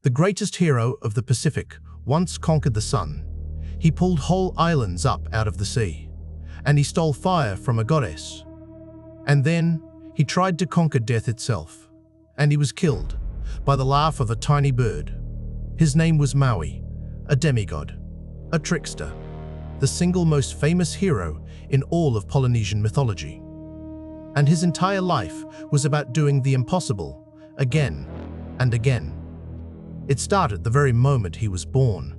The greatest hero of the Pacific once conquered the sun. He pulled whole islands up out of the sea, and he stole fire from a goddess. And then he tried to conquer death itself, and he was killed by the laugh of a tiny bird. His name was Maui, a demigod, a trickster, the single most famous hero in all of Polynesian mythology. And his entire life was about doing the impossible again and again. It started the very moment he was born.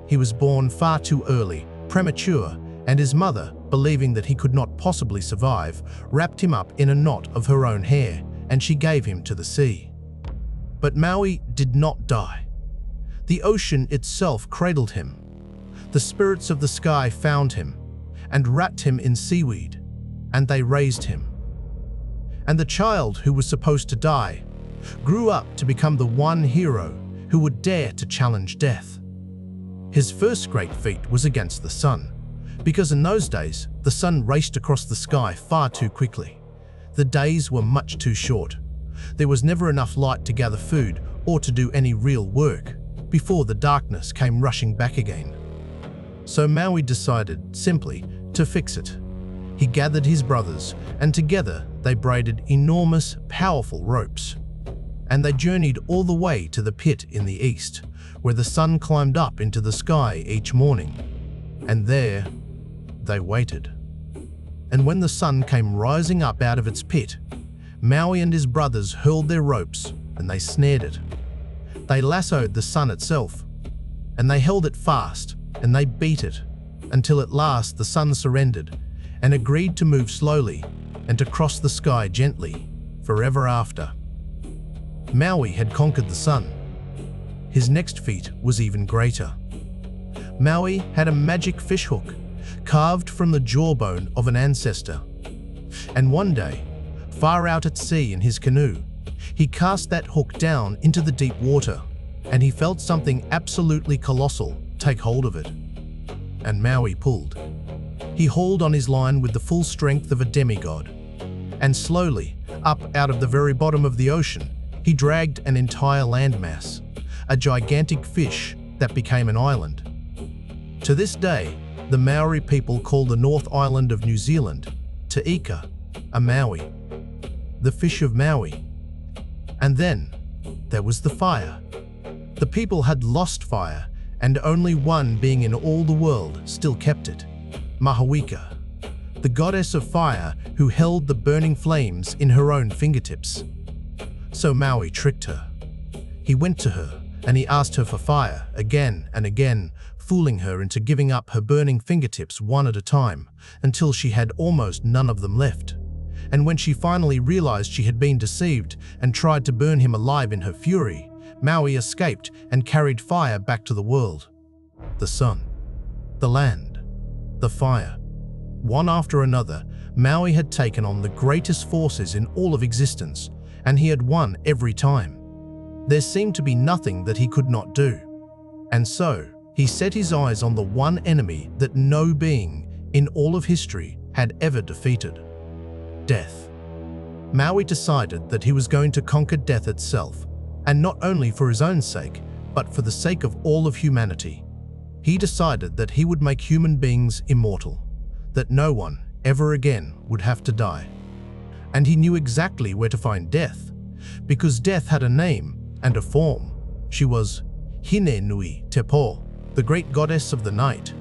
He was born far too early, premature, and his mother, believing that he could not possibly survive, wrapped him up in a knot of her own hair, and she gave him to the sea. But Maui did not die. The ocean itself cradled him. The spirits of the sky found him and wrapped him in seaweed, and they raised him. And the child who was supposed to die grew up to become the one hero who would dare to challenge death. His first great feat was against the sun, because in those days, the sun raced across the sky far too quickly. The days were much too short. There was never enough light to gather food or to do any real work before the darkness came rushing back again. So Maui decided, simply, to fix it. He gathered his brothers, and together they braided enormous, powerful ropes. And they journeyed all the way to the pit in the east, where the sun climbed up into the sky each morning. And there, they waited. And when the sun came rising up out of its pit, Maui and his brothers hurled their ropes, and they snared it. They lassoed the sun itself, and they held it fast, and they beat it, until at last the sun surrendered and agreed to move slowly and to cross the sky gently, forever after. Maui had conquered the sun. His next feat was even greater. Maui had a magic fishhook carved from the jawbone of an ancestor. And one day, far out at sea in his canoe, he cast that hook down into the deep water, and he felt something absolutely colossal take hold of it. And Maui pulled. He hauled on his line with the full strength of a demigod, and slowly, up out of the very bottom of the ocean, he dragged an entire landmass, a gigantic fish that became an island. To this day, the Maori people call the North Island of New Zealand Te Ika, a Maui, the fish of Maui. And then there was the fire. The people had lost fire, and only one being in all the world still kept it, Mahawika, the goddess of fire who held the burning flames in her own fingertips. So Maui tricked her. He went to her and he asked her for fire again and again, fooling her into giving up her burning fingertips one at a time until she had almost none of them left. And when she finally realized she had been deceived and tried to burn him alive in her fury, Maui escaped and carried fire back to the world. The sun, the land, the fire. One after another, Maui had taken on the greatest forces in all of existence, and he had won every time. There seemed to be nothing that he could not do. And so, he set his eyes on the one enemy that no being in all of history had ever defeated: death. Maui decided that he was going to conquer death itself, and not only for his own sake, but for the sake of all of humanity. He decided that he would make human beings immortal, that no one ever again would have to die. And he knew exactly where to find death, because death had a name and a form. She was Hine-nui-te-po, the great goddess of the night,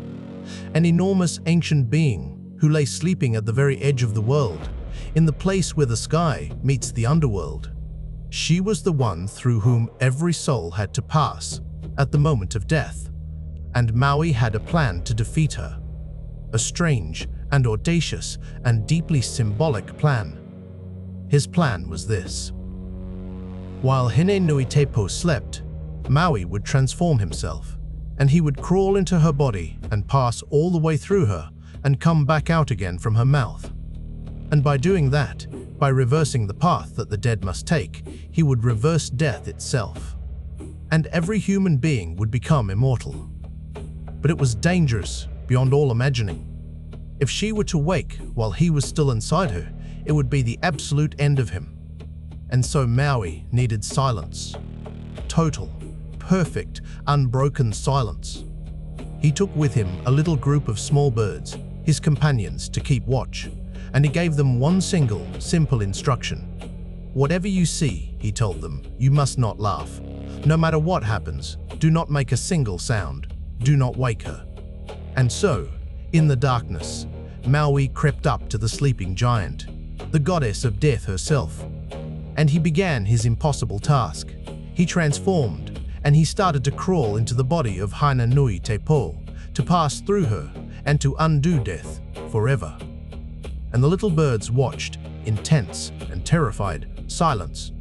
an enormous ancient being who lay sleeping at the very edge of the world, in the place where the sky meets the underworld. She was the one through whom every soul had to pass at the moment of death, and Maui had a plan to defeat her. A strange and audacious and deeply symbolic plan. His plan was this. While Hine-nui-te-po slept, Maui would transform himself, and he would crawl into her body and pass all the way through her and come back out again from her mouth. And by doing that, by reversing the path that the dead must take, he would reverse death itself. And every human being would become immortal. But it was dangerous beyond all imagining. If she were to wake while he was still inside her, it would be the absolute end of him. And so Maui needed silence. Total, perfect, unbroken silence. He took with him a little group of small birds, his companions, to keep watch, and he gave them one single, simple instruction. Whatever you see, he told them, you must not laugh. No matter what happens, do not make a single sound. Do not wake her. And so, in the darkness, Maui crept up to the sleeping giant, the goddess of death herself. And he began his impossible task. He transformed, and he started to crawl into the body of Hine-nui-te-po, to pass through her and to undo death forever. And the little birds watched, in tense and terrified silence.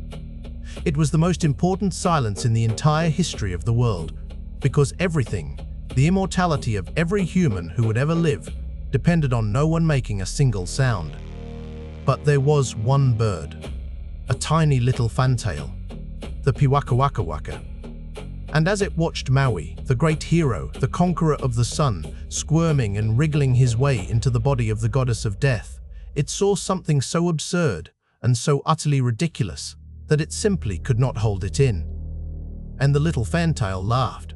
It was the most important silence in the entire history of the world, because everything, the immortality of every human who would ever live, depended on no one making a single sound. But there was one bird, a tiny little fantail, the piwakawakawaka. And as it watched Maui, the great hero, the conqueror of the sun, squirming and wriggling his way into the body of the goddess of death, it saw something so absurd and so utterly ridiculous that it simply could not hold it in. And the little fantail laughed.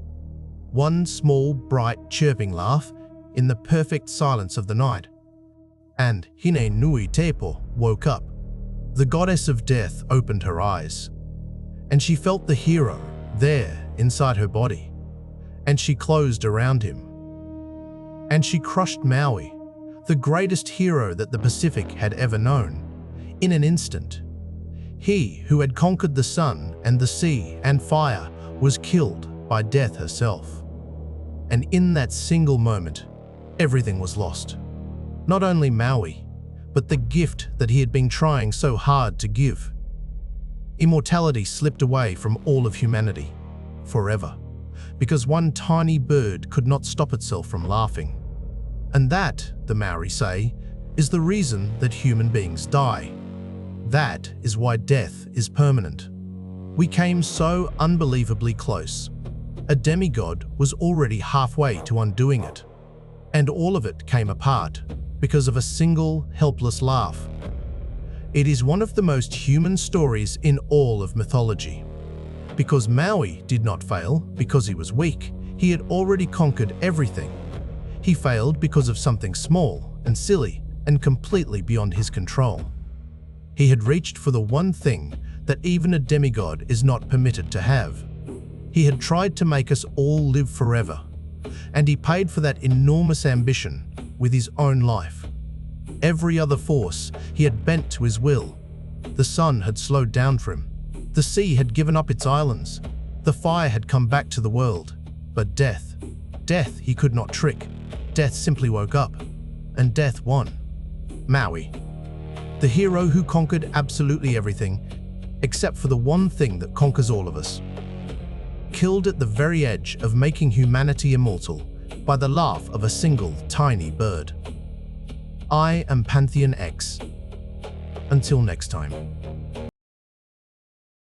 One small, bright, chirping laugh in the perfect silence of the night. And Hine-nui-te-po woke up. The goddess of death opened her eyes, and she felt the hero there inside her body, and she closed around him. And she crushed Maui, the greatest hero that the Pacific had ever known, in an instant. He who had conquered the sun and the sea and fire was killed by death herself. And in that single moment, everything was lost. Not only Maui, but the gift that he had been trying so hard to give. Immortality slipped away from all of humanity, forever, because one tiny bird could not stop itself from laughing. And that, the Maori say, is the reason that human beings die. That is why death is permanent. We came so unbelievably close. A demigod was already halfway to undoing it. And all of it came apart because of a single, helpless laugh. It is one of the most human stories in all of mythology. Because Maui did not fail because he was weak, he had already conquered everything. He failed because of something small and silly and completely beyond his control. He had reached for the one thing that even a demigod is not permitted to have. He had tried to make us all live forever, and he paid for that enormous ambition with his own life. Every other force he had bent to his will. The sun had slowed down for him. The sea had given up its islands. The fire had come back to the world. But death he could not trick. Death simply woke up, and death won. Maui, the hero who conquered absolutely everything, except for the one thing that conquers all of us. Killed at the very edge of making humanity immortal by the laugh of a single tiny bird. I am Pantheon X. Until next time.